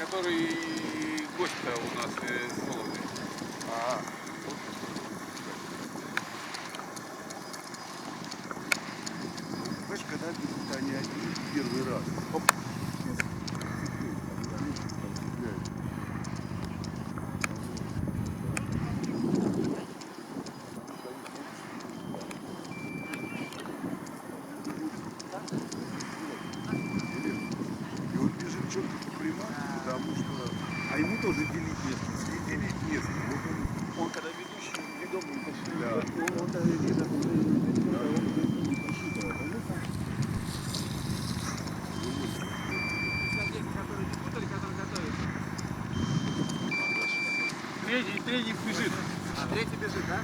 который гость-то у нас с Вологды. Знаешь, когда бегут они один первый раз, оп, и он бежит четко по приманке, потому что, а ему тоже делить место, делить место. Вот он когда ведущий, ведомый, да. Он даже видно, уже Третий бежит. третий бежит, да?